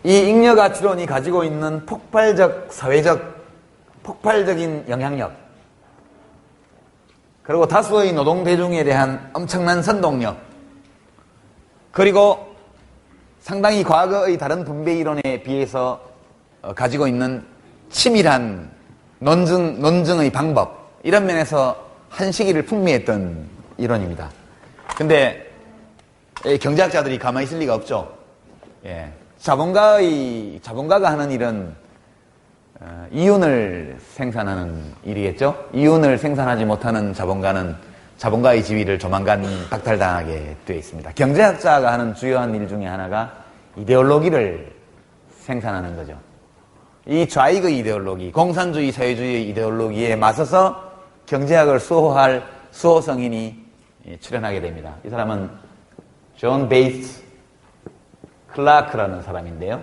이 잉여가치론이 가지고 있는 폭발적 사회적 폭발적인 영향력, 그리고 다수의 노동대중에 대한 엄청난 선동력, 그리고 상당히 과거의 다른 분배 이론에 비해서 가지고 있는 치밀한 논증의 방법, 이런 면에서 한 시기를 풍미했던 이론입니다. 근데 경제학자들이 가만히 있을 리가 없죠. 예. 자본가가 하는 일은 이윤을 생산하는 일이겠죠. 이윤을 생산하지 못하는 자본가는 자본가의 지위를 조만간 박탈당하게 되어 있습니다. 경제학자가 하는 주요한 일 중에 하나가 이데올로기를 생산하는 거죠. 이 좌익의 이데올로기, 공산주의, 사회주의의 이데올로기에 맞서서 경제학을 수호할 수호성인이 출연하게 됩니다. 이 사람은 존 베이츠 클라크라는 사람인데요.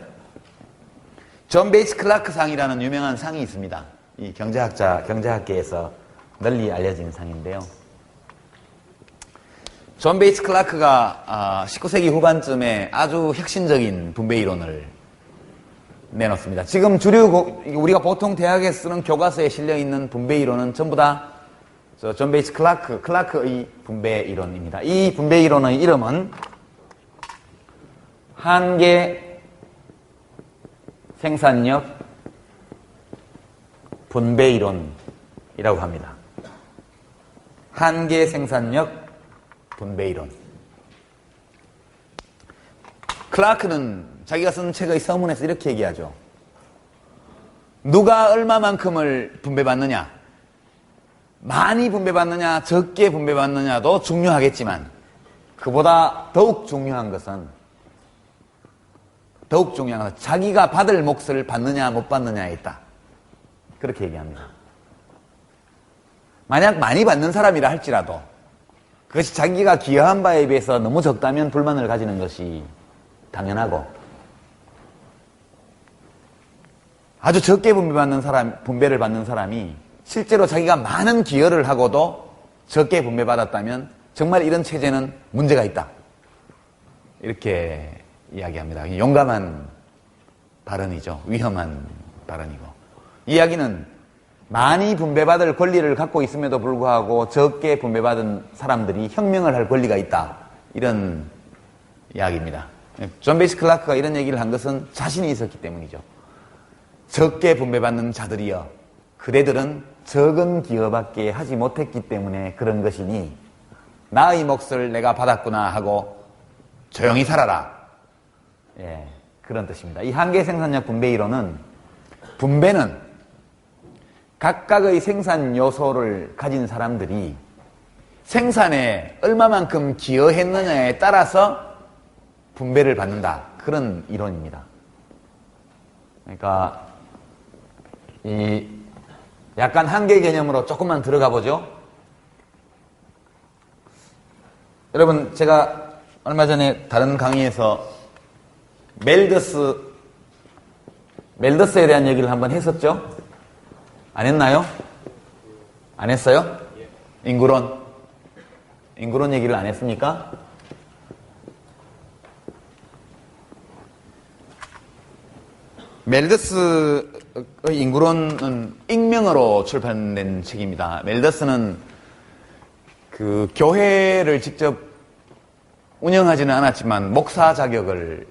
존 베이츠 클라크 상이라는 유명한 상이 있습니다. 이 경제학계에서 널리 알려진 상인데요. 존 베이츠 클라크가 19세기 후반쯤에 아주 혁신적인 분배 이론을 내놓습니다. 지금 우리가 보통 대학에 쓰는 교과서에 실려있는 분배 이론은 전부 다 존 베이츠 클라크의 분배 이론입니다. 이 분배 이론의 이름은 한계 생산력 분배 이론이라고 합니다. 한계 생산력 분배 이론. 클라크는 자기가 쓴 책의 서문에서 이렇게 얘기하죠. 누가 얼마만큼을 분배받느냐, 많이 분배받느냐, 적게 분배받느냐도 중요하겠지만 그보다 더욱 중요한 것은 자기가 받을 몫을 받느냐 못 받느냐에 있다. 그렇게 얘기합니다. 만약 많이 받는 사람이라 할지라도 그것이 자기가 기여한 바에 비해서 너무 적다면 불만을 가지는 것이 당연하고, 아주 적게 분배를 받는 사람이 실제로 자기가 많은 기여를 하고도 적게 분배받았다면 정말 이런 체제는 문제가 있다. 이렇게 이야기합니다. 용감한 발언이죠. 위험한 발언이고. 이 이야기는 많이 분배받을 권리를 갖고 있음에도 불구하고 적게 분배받은 사람들이 혁명을 할 권리가 있다. 이런 이야기입니다. 존 베이츠 클라크가 이런 얘기를 한 것은 자신이 있었기 때문이죠. 적게 분배받는 자들이여, 그대들은 적은 기여밖에 하지 못했기 때문에 그런 것이니 나의 몫을 내가 받았구나 하고 조용히 살아라. 예, 그런 뜻입니다. 이 한계 생산력 분배 이론은, 분배는 각각의 생산 요소를 가진 사람들이 생산에 얼마만큼 기여했느냐에 따라서 분배를 받는다. 그런 이론입니다. 그러니까 이 약간 한계 개념으로 조금만 들어가 보죠. 여러분, 제가 얼마 전에 다른 강의에서 멜더스에 대한 얘기를 한번 했었죠? 안 했나요? 안 했어요? 인구론 얘기를 안 했습니까? 멜더스의 인구론은 익명으로 출판된 책입니다. 멜더스는 그 교회를 직접 운영하지는 않았지만 목사 자격을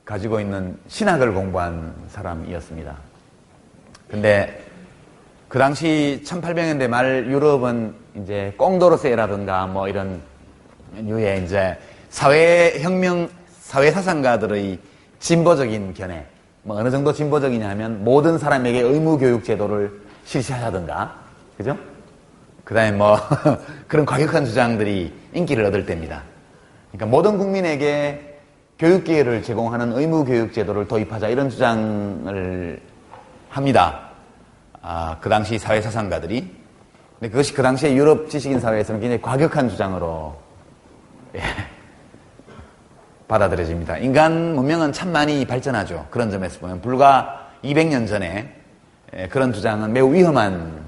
가지고 있는 신학을 공부한 사람이었습니다. 근데 그 당시 1800년대 말 유럽은 이제 꽁도르세라든가 뭐 이런 류의 이제 사회혁명, 사회사상가들의 진보적인 견해, 뭐 어느 정도 진보적이냐 하면 모든 사람에게 의무교육 제도를 실시하자든가, 그죠? 그 다음에 뭐 그런 과격한 주장들이 인기를 얻을 때입니다. 그러니까 모든 국민에게 교육 기회를 제공하는 의무교육 제도를 도입하자, 이런 주장을 합니다. 그 당시 사회사상가들이. 근데 그것이 그 당시에 유럽 지식인 사회에서는 굉장히 과격한 주장으로 받아들여집니다. 인간 문명은 참 많이 발전하죠. 그런 점에서 보면 불과 200년 전에 그런 주장은 매우 위험한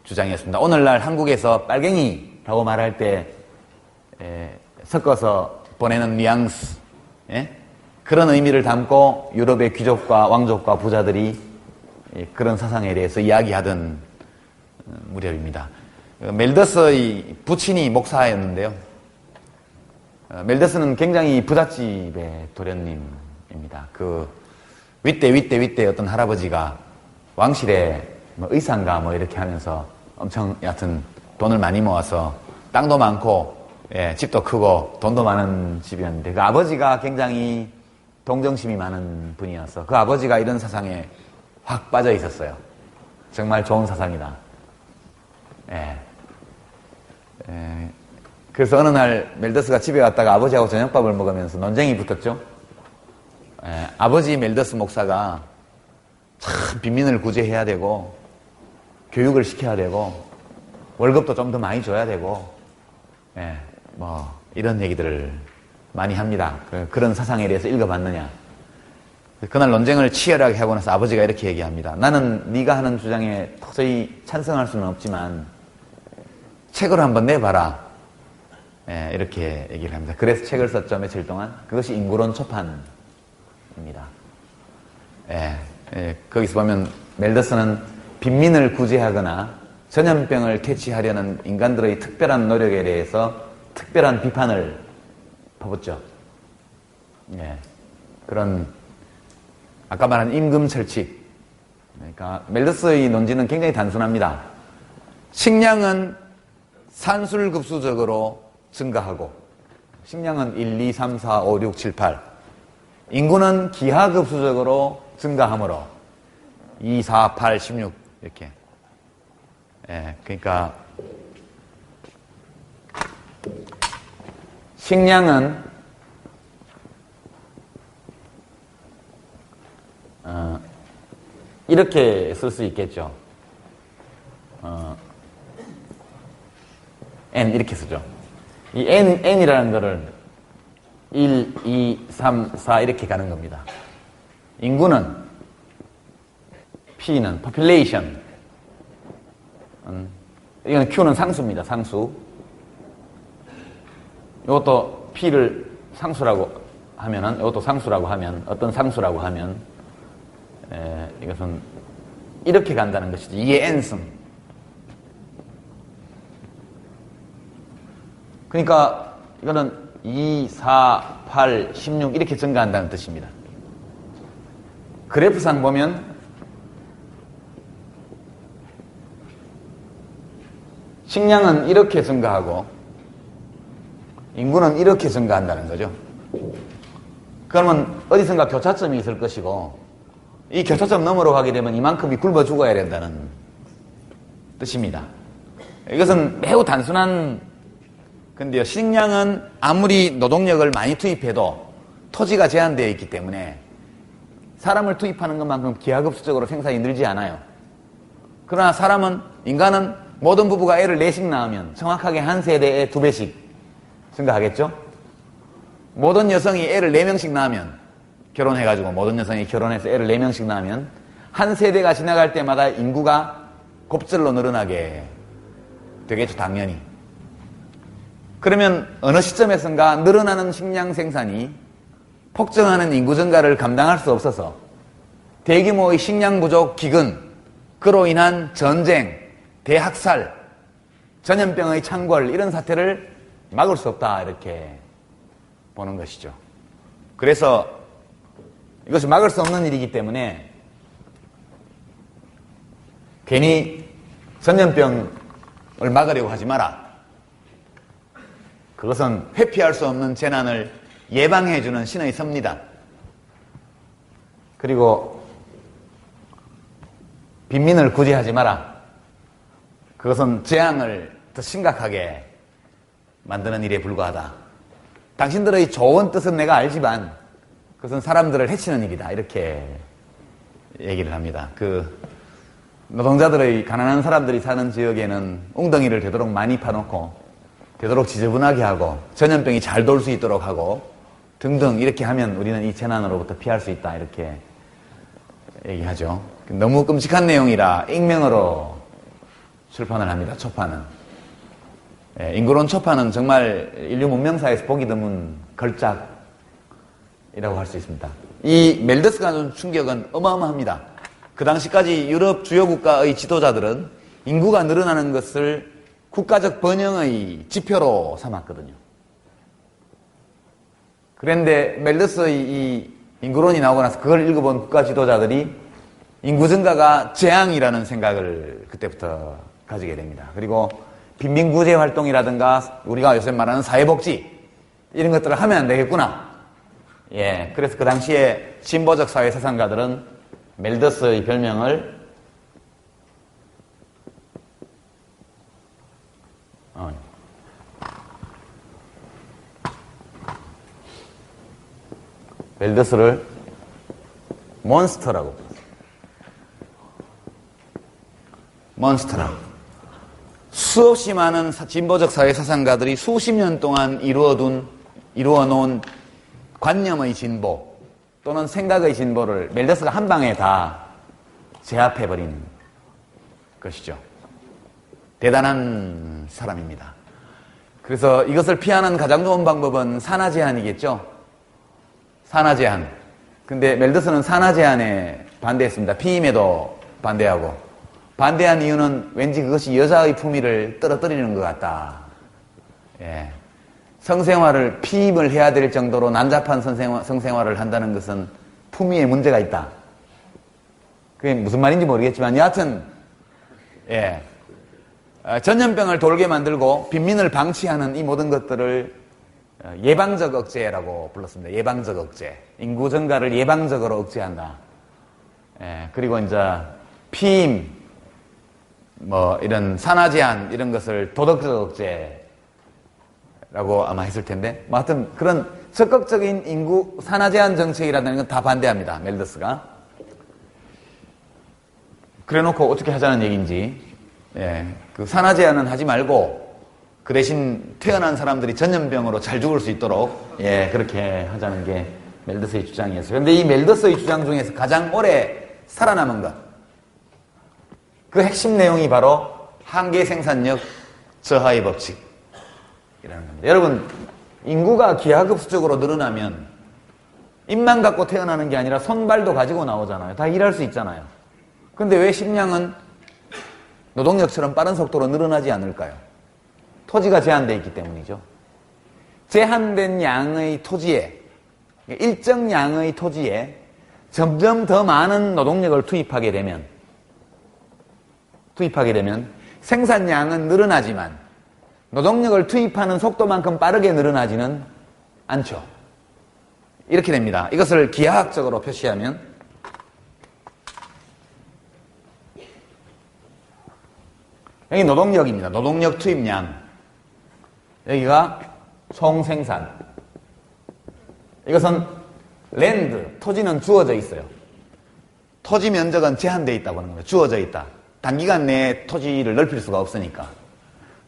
주장이었습니다. 오늘날 한국에서 빨갱이라고 말할 때 섞어서 보내는 뉘앙스, 그런 의미를 담고 유럽의 귀족과 왕족과 부자들이 그런 사상에 대해서 이야기하던 무렵입니다. 멜더스의 부친이 목사였는데요. 멜더스는 굉장히 부잣집의 도련님입니다. 그 윗대 어떤 할아버지가 왕실에 의상가 이렇게 하면서 엄청 여하튼 돈을 많이 모아서 땅도 많고 집도 크고 돈도 많은 집이었는데 그 아버지가 굉장히 동정심이 많은 분이어서 그 아버지가 이런 사상에 확 빠져 있었어요. 정말 좋은 사상이다. 그래서 어느 날 멜더스가 집에 왔다가 아버지하고 저녁밥을 먹으면서 논쟁이 붙었죠. 아버지 멜더스 목사가 참 빈민을 구제해야 되고 교육을 시켜야 되고 월급도 좀 더 많이 줘야 되고 이런 얘기들을 많이 합니다. 그런 사상에 대해서 읽어봤느냐. 그날 논쟁을 치열하게 하고 나서 아버지가 이렇게 얘기합니다. 나는 네가 하는 주장에 도저히 찬성할 수는 없지만 책을 한번 내봐라. 이렇게 얘기를 합니다. 그래서 책을 썼죠. 며칠 동안. 그것이 인구론 초판입니다. 거기서 보면 멜더스는 빈민을 구제하거나 전염병을 퇴치하려는 인간들의 특별한 노력에 대해서 특별한 비판을 퍼붓죠. 그런 아까 말한 임금철칙. 그러니까 멜더스의 논지는 굉장히 단순합니다. 식량은 산술급수적으로 증가하고 식량은 1, 2, 3, 4, 5, 6, 7, 8 인구는 기하급수적으로 증가하므로 2, 4, 8, 16 이렇게 그러니까 식량은 이렇게 쓸 수 있겠죠. N 이렇게 쓰죠. 이 N이라는 거를 1, 2, 3, 4 이렇게 가는 겁니다. 인구는 P는 population 이건 Q는 상수입니다. 상수. 이것도 P를 상수라고 하면은 이것도 상수라고 하면 어떤 상수라고 하면 이것은 이렇게 간다는 것이죠. 이게 N승. 그러니까 이거는 2, 4, 8, 16 이렇게 증가한다는 뜻입니다. 그래프상 보면 식량은 이렇게 증가하고 인구는 이렇게 증가한다는 거죠. 그러면 어디선가 교차점이 있을 것이고 이 교차점 너머로 가게 되면 이만큼이 굶어 죽어야 된다는 뜻입니다. 이것은 매우 단순한 근데요, 식량은 아무리 노동력을 많이 투입해도 토지가 제한되어 있기 때문에 사람을 투입하는 것만큼 기하급수적으로 생산이 늘지 않아요. 그러나 인간은 모든 부부가 애를 4씩 낳으면 정확하게 한 세대에 2배씩 증가하겠죠? 모든 여성이 애를 4명씩 낳으면 결혼해가지고 모든 여성이 결혼해서 애를 4명씩 낳으면 한 세대가 지나갈 때마다 인구가 곱절로 늘어나게 되겠죠, 당연히. 그러면 어느 시점에선가 늘어나는 식량 생산이 폭증하는 인구 증가를 감당할 수 없어서 대규모의 식량 부족, 기근, 그로 인한 전쟁, 대학살, 전염병의 창궐 이런 사태를 막을 수 없다 이렇게 보는 것이죠. 그래서 이것이 막을 수 없는 일이기 때문에 괜히 전염병을 막으려고 하지 마라. 그것은 회피할 수 없는 재난을 예방해주는 신의 섭니다. 그리고 빈민을 구제하지 마라. 그것은 재앙을 더 심각하게 만드는 일에 불과하다. 당신들의 좋은 뜻은 내가 알지만 그것은 사람들을 해치는 일이다. 이렇게 얘기를 합니다. 노동자들의 가난한 사람들이 사는 지역에는 웅덩이를 되도록 많이 파놓고 되도록 지저분하게 하고 전염병이 잘 돌 수 있도록 하고 등등 이렇게 하면 우리는 이 재난으로부터 피할 수 있다 이렇게 얘기하죠. 너무 끔찍한 내용이라 익명으로 출판을 합니다. 초판은. 인구론 초판은 정말 인류 문명사에서 보기 드문 걸작 이라고 할 수 있습니다. 이 멜더스가 준 충격은 어마어마합니다. 그 당시까지 유럽 주요 국가의 지도자들은 인구가 늘어나는 것을 국가적 번영의 지표로 삼았거든요. 그런데 멜더스의 이 인구론이 나오고 나서 그걸 읽어본 국가 지도자들이 인구 증가가 재앙이라는 생각을 그때부터 가지게 됩니다. 그리고 빈민구제 활동이라든가 우리가 요새 말하는 사회복지 이런 것들을 하면 안 되겠구나. 예, 그래서 그 당시에 진보적 사회사상가들은 멜더스의 별명을 멜더스를 몬스터라고 불렀어요. 몬스터라고. 수없이 많은 진보적 사회사상가들이 수십 년 동안 이루어놓은 관념의 진보 또는 생각의 진보를 멜더스가 한 방에 다 제압해버린 것이죠. 대단한 사람입니다. 그래서 이것을 피하는 가장 좋은 방법은 산하 제한이겠죠. 산하 제한. 근데 멜더스는 산하 제한에 반대했습니다. 피임에도 반대하고. 반대한 이유는 왠지 그것이 여자의 품위를 떨어뜨리는 것 같다. 예. 성생활을 피임을 해야 될 정도로 난잡한 성생활을 한다는 것은 품위에 문제가 있다. 그게 무슨 말인지 모르겠지만 여하튼 예. 전염병을 돌게 만들고 빈민을 방치하는 이 모든 것들을 예방적 억제라고 불렀습니다. 예방적 억제. 인구 증가를 예방적으로 억제한다. 예. 그리고 이제 피임, 이런 산하 제한 이런 것을 도덕적 억제라고 아마 했을 텐데, 하여튼 그런 적극적인 인구 산하 제한 정책이라는 건 다 반대합니다. 멜더스가. 그래놓고 어떻게 하자는 얘기인지, 예, 그 산하 제한은 하지 말고 그 대신 태어난 사람들이 전염병으로 잘 죽을 수 있도록 예, 그렇게 하자는 게 멜더스의 주장이었어요. 그런데 이 멜더스의 주장 중에서 가장 오래 살아남은 것, 그 핵심 내용이 바로 한계 생산력 저하의 법칙이라는 겁니다. 여러분, 인구가 기하급수적으로 늘어나면 입만 갖고 태어나는 게 아니라 손발도 가지고 나오잖아요. 다 일할 수 있잖아요. 근데 왜 식량은 노동력처럼 빠른 속도로 늘어나지 않을까요? 토지가 제한되어 있기 때문이죠. 제한된 양의 토지에, 일정 양의 토지에 점점 더 많은 노동력을 투입하게 되면 생산량은 늘어나지만 노동력을 투입하는 속도만큼 빠르게 늘어나지는 않죠. 이렇게 됩니다. 이것을 기하학적으로 표시하면 여기 노동력입니다. 노동력 투입량. 여기가 총생산. 이것은 랜드, 토지는 주어져 있어요. 토지 면적은 제한되어 있다고 하는 거예요. 주어져 있다. 단기간 내에 토지를 넓힐 수가 없으니까.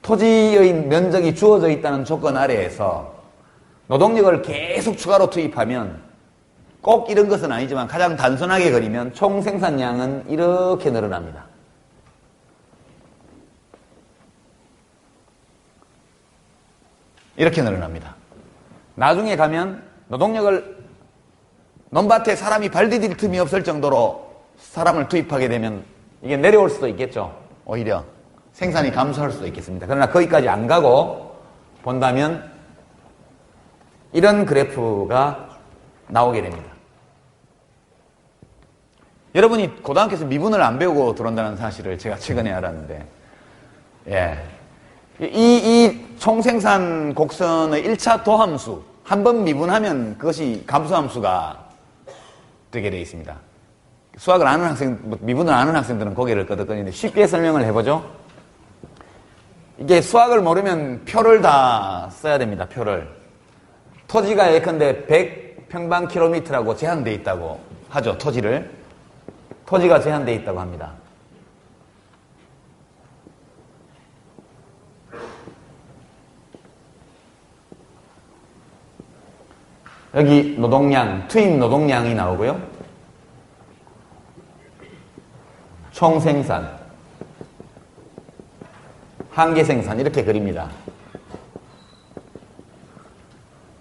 토지의 면적이 주어져 있다는 조건 아래에서 노동력을 계속 추가로 투입하면 꼭 이런 것은 아니지만 가장 단순하게 그리면 총생산량은 이렇게 늘어납니다. 이렇게 늘어납니다. 나중에 가면 노동력을 논밭에 사람이 발 디딜 틈이 없을 정도로 사람을 투입하게 되면 이게 내려올 수도 있겠죠. 오히려 생산이 감소할 수도 있겠습니다. 그러나 거기까지 안 가고 본다면 이런 그래프가 나오게 됩니다. 여러분이 고등학교에서 미분을 안 배우고 들어온다는 사실을 제가 최근에 알았는데, 예. 이 총생산 곡선의 1차 도함수, 한번 미분하면 그것이 감소함수가 되게 되어 있습니다. 수학을 아는 미분을 아는 학생들은 고개를 끄덕거리는데 쉽게 설명을 해보죠. 이게 수학을 모르면 표를 다 써야 됩니다. 표를. 토지가 예컨대 100평방킬로미터라고 제한되어 있다고 하죠. 토지가 제한되어 있다고 합니다. 여기 노동량, 투입 노동량이 나오고요. 총생산, 한계생산 이렇게 그립니다.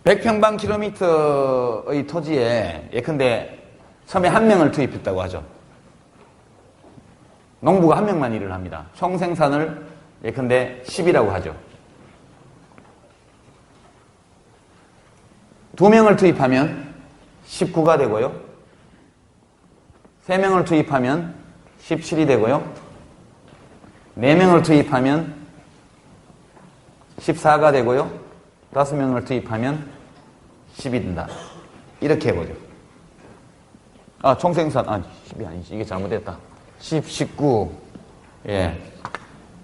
100평방킬로미터의 토지에 예컨대 처음에 1명을 투입했다고 하죠. 농부가 1명만 일을 합니다. 총 생산을 예컨대 10이라고 하죠. 2명을 투입하면 19가 되고요. 3명을 투입하면 17이 되고요. 4명을 투입하면 14가 되고요. 5명을 투입하면 10이 된다. 이렇게 해보죠. 총생산, 10이 아니지. 이게 잘못됐다. 10, 19. 예.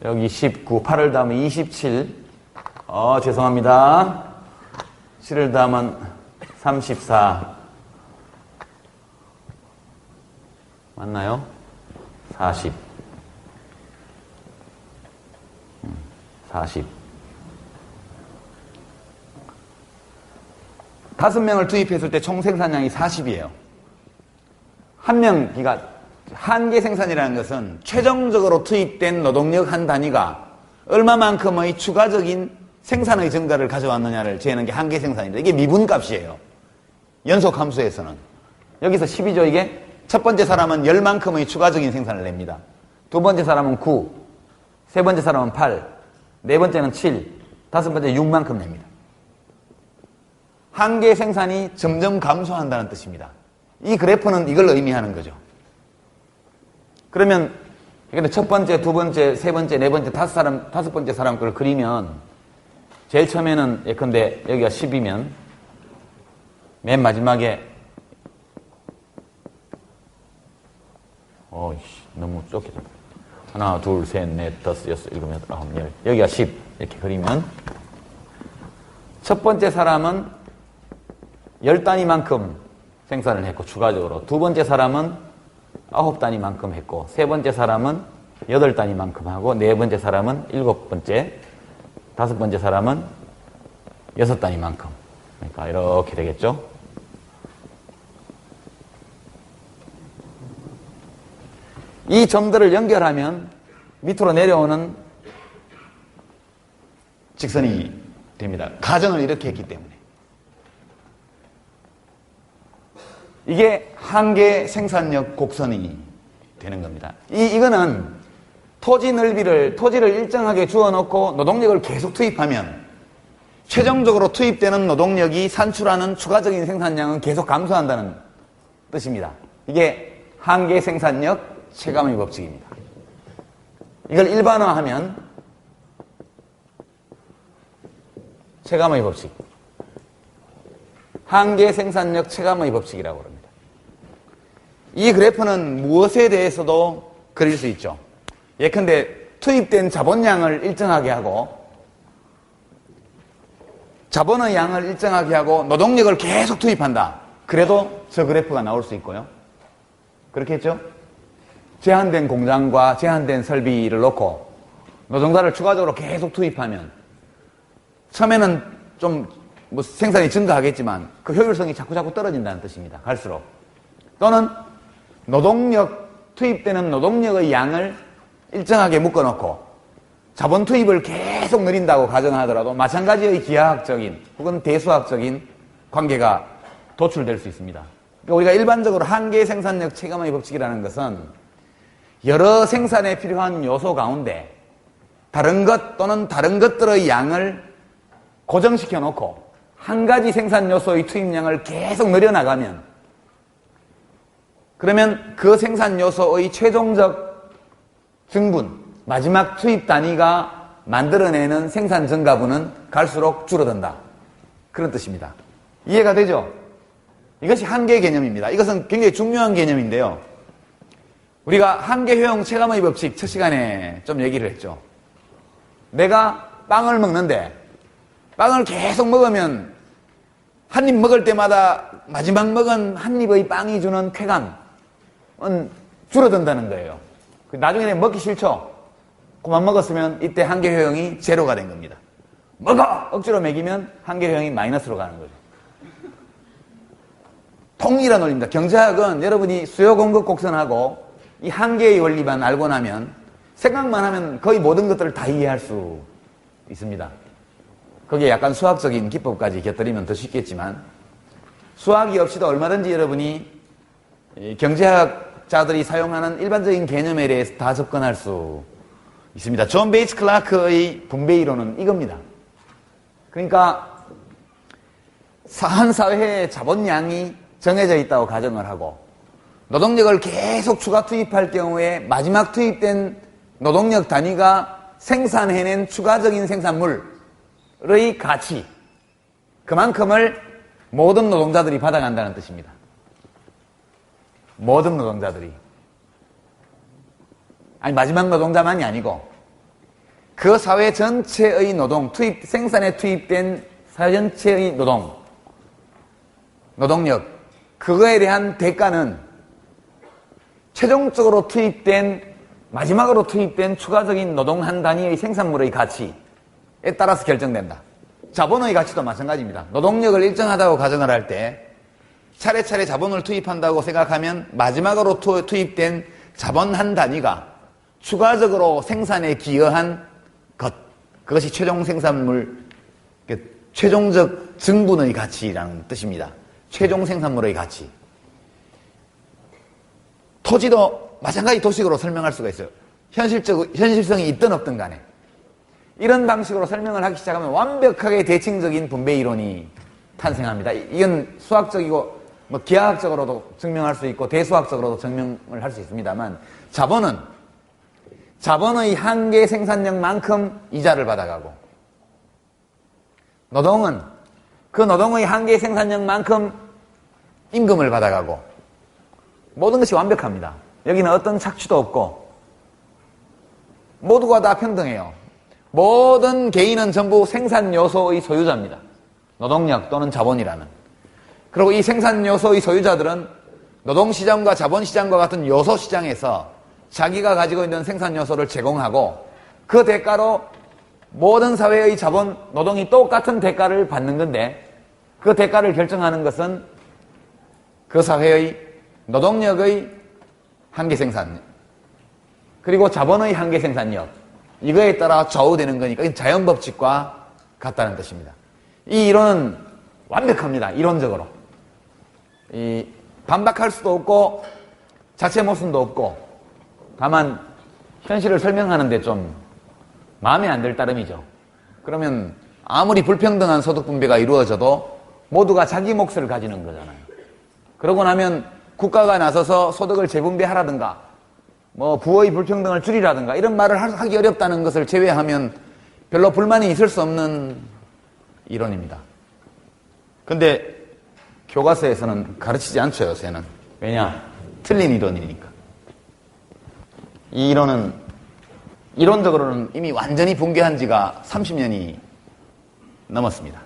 여기 19. 8을 더하면 27. 죄송합니다. 7을 더하면 34. 맞나요? 40. 40. 5명을 투입했을 때 총 생산량이 40이에요. 그러니까 한계 생산이라는 것은 최종적으로 투입된 노동력 한 단위가 얼마만큼의 추가적인 생산의 증가를 가져왔느냐를 재는 게 한계 생산입니다. 이게 미분값이에요. 연속 함수에서는. 여기서 10이죠, 이게? 첫 번째 사람은 10만큼의 추가적인 생산을 냅니다. 두 번째 사람은 9, 세 번째 사람은 8, 네 번째는 7, 다섯 번째 6만큼 냅니다. 한계 생산이 점점 감소한다는 뜻입니다. 이 그래프는 이걸 의미하는 거죠. 그러면 첫 번째, 두 번째, 세 번째, 네 번째, 다섯 번째 사람 걸 그리면 제일 처음에는 예컨대 여기가 10이면 맨 마지막에 너무 좁게 하나, 둘, 셋, 넷, 다섯, 여섯, 일곱, 여덟, 아홉, 열 여기가 10 이렇게 그리면 첫 번째 사람은 10단위만큼 생산을 했고 추가적으로 두 번째 사람은 9단위만큼 했고 세 번째 사람은 8단위만큼 하고 네 번째 사람은 7번째 다섯 번째 사람은 6단위만큼 그러니까 이렇게 되겠죠. 이 점들을 연결하면 밑으로 내려오는 직선이 됩니다. 가정을 이렇게 했기 때문에. 이게 한계 생산력 곡선이 되는 겁니다. 이거는 토지를 일정하게 주어놓고 노동력을 계속 투입하면 최종적으로 투입되는 노동력이 산출하는 추가적인 생산량은 계속 감소한다는 뜻입니다. 이게 한계 생산력 체감의 법칙입니다. 이걸 일반화하면 체감의 법칙, 한계 생산력 체감의 법칙이라고 합니다. 이 그래프는 무엇에 대해서도 그릴 수 있죠. 예컨대 투입된 자본량을 일정하게 하고 자본의 양을 일정하게 하고 노동력을 계속 투입한다. 그래도 저 그래프가 나올 수 있고요. 그렇게 했죠? 제한된 공장과 제한된 설비를 놓고 노동자를 추가적으로 계속 투입하면 처음에는 좀 생산이 증가하겠지만 그 효율성이 자꾸 떨어진다는 뜻입니다. 갈수록. 또는 투입되는 노동력의 양을 일정하게 묶어놓고 자본 투입을 계속 늘린다고 가정하더라도 마찬가지의 기하학적인 혹은 대수학적인 관계가 도출될 수 있습니다. 그러니까 우리가 일반적으로 한계 생산력 체감의 법칙이라는 것은 여러 생산에 필요한 요소 가운데 다른 것 또는 다른 것들의 양을 고정시켜 놓고 한 가지 생산 요소의 투입량을 계속 늘려나가면 그러면 그 생산 요소의 최종적 증분, 마지막 투입 단위가 만들어내는 생산 증가분은 갈수록 줄어든다. 그런 뜻입니다. 이해가 되죠? 이것이 한계 개념입니다. 이것은 굉장히 중요한 개념인데요. 우리가 한계 효용 체감의 법칙 첫 시간에 좀 얘기를 했죠. 내가 빵을 먹는데 빵을 계속 먹으면 한 입 먹을 때마다 마지막 먹은 한 입의 빵이 주는 쾌감은 줄어든다는 거예요. 나중에 먹기 싫죠? 그만 먹었으면 이때 한계 효용이 제로가 된 겁니다. 먹어! 억지로 먹이면 한계 효용이 마이너스로 가는 거죠. 통일한 원리입니다. 경제학은 여러분이 수요 공급 곡선하고 이 한계의 원리만 알고 나면 생각만 하면 거의 모든 것들을 다 이해할 수 있습니다. 거기에 약간 수학적인 기법까지 곁들이면 더 쉽겠지만 수학이 없이도 얼마든지 여러분이 경제학자들이 사용하는 일반적인 개념에 대해서 다 접근할 수 있습니다. 존 베이츠 클라크의 분배 이론은 이겁니다. 그러니까 한 사회의 자본량이 정해져 있다고 가정을 하고 노동력을 계속 추가 투입할 경우에 마지막 투입된 노동력 단위가 생산해낸 추가적인 생산물의 가치, 그만큼을 모든 노동자들이 받아간다는 뜻입니다. 모든 노동자들이. 아니, 마지막 노동자만이 아니고 그 사회 전체의 노동, 생산에 투입된 사회 전체의 노동력, 그거에 대한 대가는 최종적으로 마지막으로 투입된 추가적인 노동 한 단위의 생산물의 가치에 따라서 결정된다. 자본의 가치도 마찬가지입니다. 노동력을 일정하다고 가정을 할 때 차례차례 자본을 투입한다고 생각하면 마지막으로 투입된 자본 한 단위가 추가적으로 생산에 기여한 것, 그것이 최종 생산물, 최종적 증분의 가치라는 뜻입니다. 최종 생산물의 가치. 토지도 마찬가지 도식으로 설명할 수가 있어요. 현실성이 있든 없든 간에. 이런 방식으로 설명을 하기 시작하면 완벽하게 대칭적인 분배 이론이 탄생합니다. 이건 수학적이고 기하학적으로도 증명할 수 있고 대수학적으로도 증명을 할 수 있습니다만 자본의 한계 생산력만큼 이자를 받아가고 노동은 그 노동의 한계 생산력만큼 임금을 받아가고 모든 것이 완벽합니다. 여기는 어떤 착취도 없고 모두가 다 평등해요. 모든 개인은 전부 생산 요소의 소유자입니다. 노동력 또는 자본이라는. 그리고 이 생산 요소의 소유자들은 노동시장과 자본시장과 같은 요소시장에서 자기가 가지고 있는 생산 요소를 제공하고 그 대가로 모든 사회의 자본, 노동이 똑같은 대가를 받는 건데 그 대가를 결정하는 것은 그 사회의 노동력의 한계 생산력 그리고 자본의 한계 생산력 이거에 따라 좌우되는 거니까 자연법칙과 같다는 뜻입니다. 이 이론은 완벽합니다. 이론적으로. 반박할 수도 없고 자체 모순도 없고 다만 현실을 설명하는데 좀 마음에 안 들 따름이죠. 그러면 아무리 불평등한 소득 분배가 이루어져도 모두가 자기 몫을 가지는 거잖아요. 그러고 나면 국가가 나서서 소득을 재분배하라든가 부의 불평등을 줄이라든가 이런 말을 하기 어렵다는 것을 제외하면 별로 불만이 있을 수 없는 이론입니다. 근데 교과서에서는 가르치지 않죠, 요새는. 왜냐? 틀린 이론이니까. 이 이론은 이론적으로는 이미 완전히 붕괴한 지가 30년이 넘었습니다.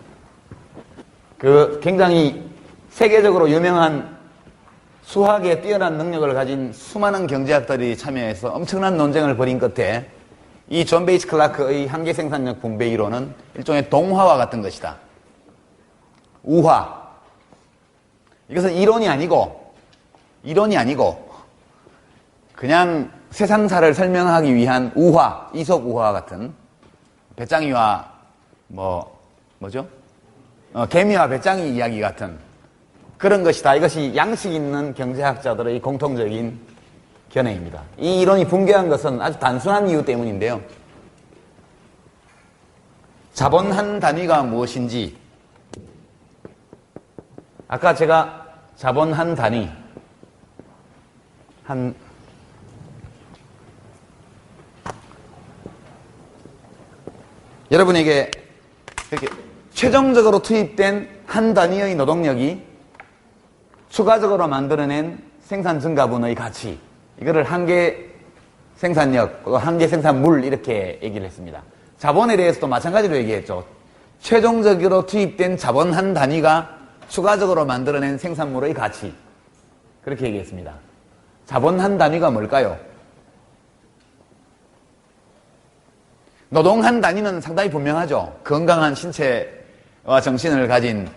굉장히 세계적으로 유명한 수학에 뛰어난 능력을 가진 수많은 경제학들이 참여해서 엄청난 논쟁을 벌인 끝에 이 존 베이츠 클라크의 한계 생산력 분배 이론은 일종의 동화와 같은 것이다. 우화. 이것은 이론이 아니고 그냥 세상사를 설명하기 위한 우화, 이솝 우화와 같은 배짱이와 개미와 배짱이 이야기 같은 그런 것이다. 이것이 양식 있는 경제학자들의 공통적인 견해입니다. 이 이론이 붕괴한 것은 아주 단순한 이유 때문인데요. 자본 한 단위가 무엇인지 아까 제가 자본 한 단위 여러분에게 이렇게 최종적으로 투입된 한 단위의 노동력이 추가적으로 만들어낸 생산 증가분의 가치, 이거를 한계 생산력, 한계 생산물 이렇게 얘기를 했습니다. 자본에 대해서도 마찬가지로 얘기했죠. 최종적으로 투입된 자본 한 단위가 추가적으로 만들어낸 생산물의 가치, 그렇게 얘기했습니다. 자본 한 단위가 뭘까요? 노동 한 단위는 상당히 분명하죠. 건강한 신체와 정신을 가진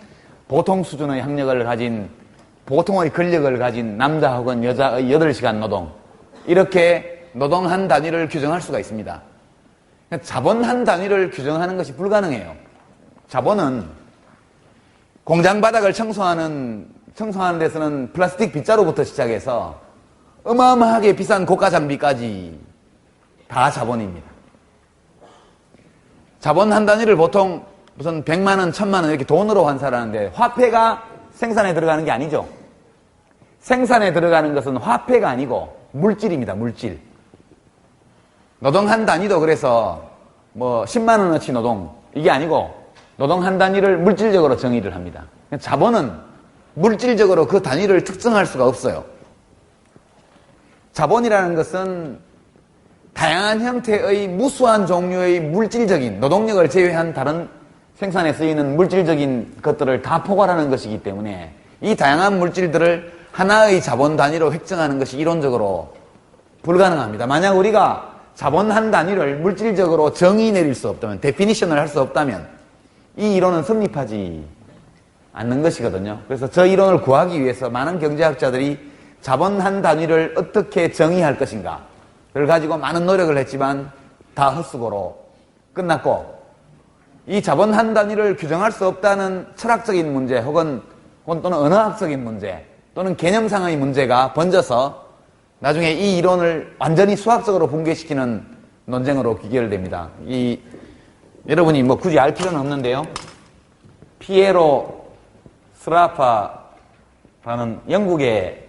보통 수준의 학력을 가진 보통의 권력을 가진 남자 혹은 여자의 8시간 노동, 이렇게 노동 한 단위를 규정할 수가 있습니다. 자본 한 단위를 규정하는 것이 불가능해요. 자본은 공장 바닥을 청소하는 데서는 플라스틱 빗자루부터 시작해서 어마어마하게 비싼 고가 장비까지 다 자본입니다. 자본 한 단위를 보통 무슨 100만 원, 1000만 원 이렇게 돈으로 환산하는데 화폐가 생산에 들어가는 게 아니죠. 생산에 들어가는 것은 화폐가 아니고 물질입니다. 물질. 노동 한 단위도 그래서 뭐 10만 원어치 노동 이게 아니고 노동 한 단위를 물질적으로 정의를 합니다. 자본은 물질적으로 그 단위를 특정할 수가 없어요. 자본이라는 것은 다양한 형태의 무수한 종류의 물질적인 노동력을 제외한 다른 생산에 쓰이는 물질적인 것들을 다 포괄하는 것이기 때문에 이 다양한 물질들을 하나의 자본 단위로 획정하는 것이 이론적으로 불가능합니다. 만약 우리가 자본 한 단위를 물질적으로 정의 내릴 수 없다면, 데피니션을 할 수 없다면 이 이론은 성립하지 않는 것이거든요. 그래서 저 이론을 구하기 위해서 많은 경제학자들이 자본 한 단위를 어떻게 정의할 것인가를 가지고 많은 노력을 했지만 다 헛수고로 끝났고, 이 자본 한 단위를 규정할 수 없다는 철학적인 문제 혹은 또는 언어학적인 문제 또는 개념상의 문제가 번져서 나중에 이 이론을 완전히 수학적으로 붕괴시키는 논쟁으로 귀결됩니다. 여러분이 뭐 굳이 알 필요는 없는데요. 피에로 스라파라는 영국의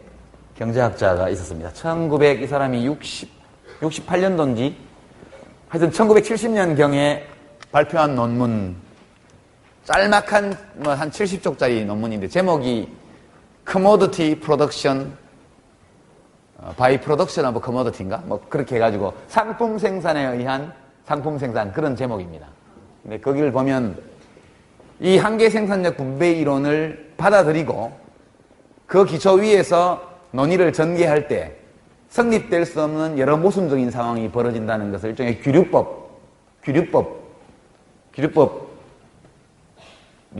경제학자가 있었습니다. 이 사람이 68년도인지 하여튼 1970년경에 발표한 논문, 짤막한 한 70쪽짜리 논문인데 제목이 Commodity Production by Production of Commodity인가? 뭐 그렇게 해가지고 상품 생산에 의한 상품 생산, 그런 제목입니다. 근데 거기를 보면 이 한계 생산력 분배 이론을 받아들이고 그 기초 위에서 논의를 전개할 때 성립될 수 없는 여러 모순적인 상황이 벌어진다는 것을 일종의 규律법이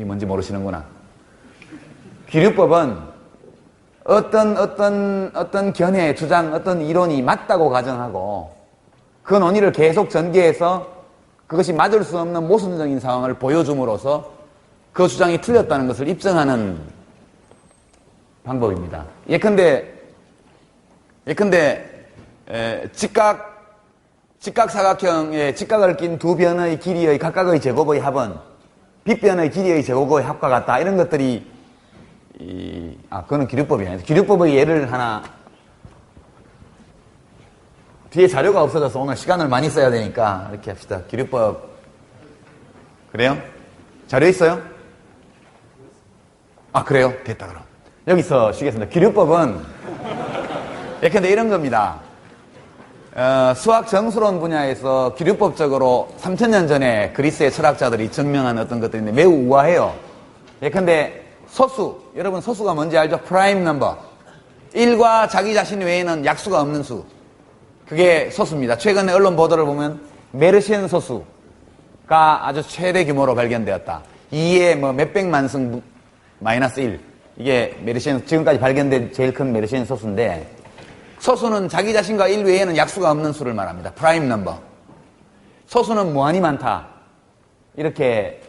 뭔지 모르시는구나. 규律법은 어떤 견해, 주장, 어떤 이론이 맞다고 가정하고 그 논의를 계속 전개해서 그것이 맞을 수 없는 모순적인 상황을 보여줌으로써 그 주장이 틀렸다는 것을 입증하는 방법입니다. 예컨대 직각사각형에 직각을 낀 두 변의 길이의 각각의 제곱의 합은 빗변의 길이의 제곱의 합과 같다. 이런 것들이 그거는 규律법이 아니에요. 규律법의 예를 하나, 뒤에 자료가 없어져서 오늘 시간을 많이 써야 되니까 이렇게 합시다. 규律법. 그래요? 자료 있어요? 그래요? 됐다 그럼. 여기서 쉬겠습니다. 규律법은 예컨대 이런 겁니다. 수학 정수론 분야에서 규律법적으로 3000년 전에 그리스의 철학자들이 증명한 어떤 것들인데 매우 우아해요. 예컨대 소수, 여러분 소수가 뭔지 알죠? 프라임 넘버. 1과 자기 자신 외에는 약수가 없는 수. 그게 소수입니다. 최근에 언론 보도를 보면 메르시안 소수가 아주 최대 규모로 발견되었다. 2의 뭐 몇백만 승 마이너스 1. 이게 메르시안, 지금까지 발견된 제일 큰 메르시안 소수인데, 소수는 자기 자신과 1 외에는 약수가 없는 수를 말합니다. 프라임 넘버. 소수는 무한히 많다. 이렇게,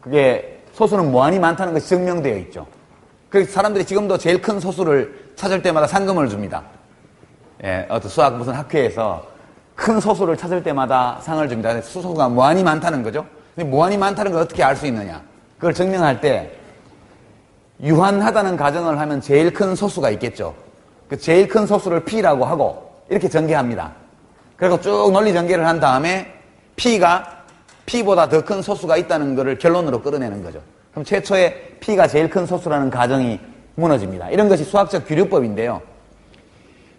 그게 소수는 무한히 많다는 것이 증명되어 있죠. 그래서 사람들이 지금도 제일 큰 소수를 찾을 때마다 상금을 줍니다. 예, 어떤 수학 무슨 학회에서 큰 소수를 찾을 때마다 상을 줍니다. 수소가 무한히 많다는 거죠. 근데 무한히 많다는 걸 어떻게 알 수 있느냐? 그걸 증명할 때 유한하다는 가정을 하면 제일 큰 소수가 있겠죠. 그 제일 큰 소수를 P라고 하고 이렇게 전개합니다. 그리고 쭉 논리 전개를 한 다음에 P가 P보다 더 큰 소수가 있다는 것을 결론으로 끌어내는 거죠. 그럼 최초에 P가 제일 큰 소수라는 가정이 무너집니다. 이런 것이 수학적 규律법인데요.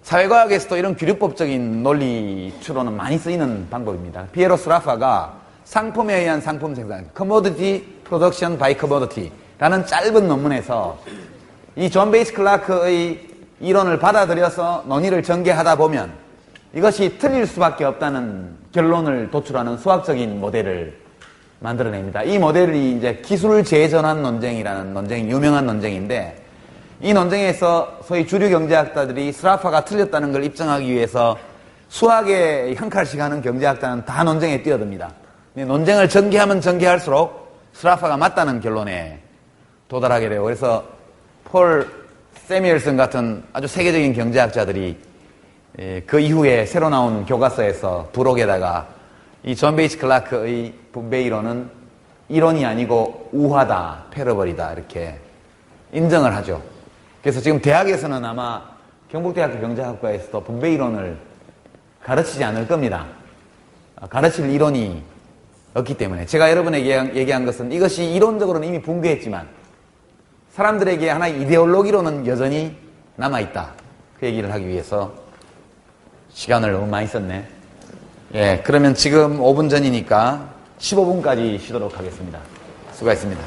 사회과학에서도 이런 규律법적인 논리 추론은 많이 쓰이는 방법입니다. 피에로 스라파가 상품에 의한 상품 생산, Commodity Production by Commodity 라는 짧은 논문에서 이 존 베이츠 클라크의 이론을 받아들여서 논의를 전개하다 보면 이것이 틀릴 수밖에 없다는 결론을 도출하는 수학적인 모델을 만들어냅니다. 이 모델이 이제 기술 재전환 논쟁이라는 논쟁이 유명한 논쟁인데, 이 논쟁에서 소위 주류 경제학자들이 스라파가 틀렸다는 걸 입증하기 위해서 수학에 한 칼씩 하는 경제학자는 다 논쟁에 뛰어듭니다. 논쟁을 전개하면 전개할수록 스라파가 맞다는 결론에 도달하게 되고, 그래서 폴 세미얼슨 같은 아주 세계적인 경제학자들이 그 이후에 새로 나온 교과서에서 부록에다가 이 존 베이치 클라크의 분배 이론은 이론이 아니고 우화다, 패러벌이다 이렇게 인정을 하죠. 그래서 지금 대학에서는 아마 경북대학교 경제학과에서도 분배 이론을 가르치지 않을 겁니다. 가르칠 이론이 없기 때문에. 제가 여러분에게 얘기한 것은 이것이 이론적으로는 이미 붕괴했지만 사람들에게 하나의 이데올로기로는 여전히 남아있다. 그 얘기를 하기 위해서 시간을 너무 많이 썼네. 예, 그러면 지금 5분 전이니까 15분까지 쉬도록 하겠습니다. 수고하셨습니다.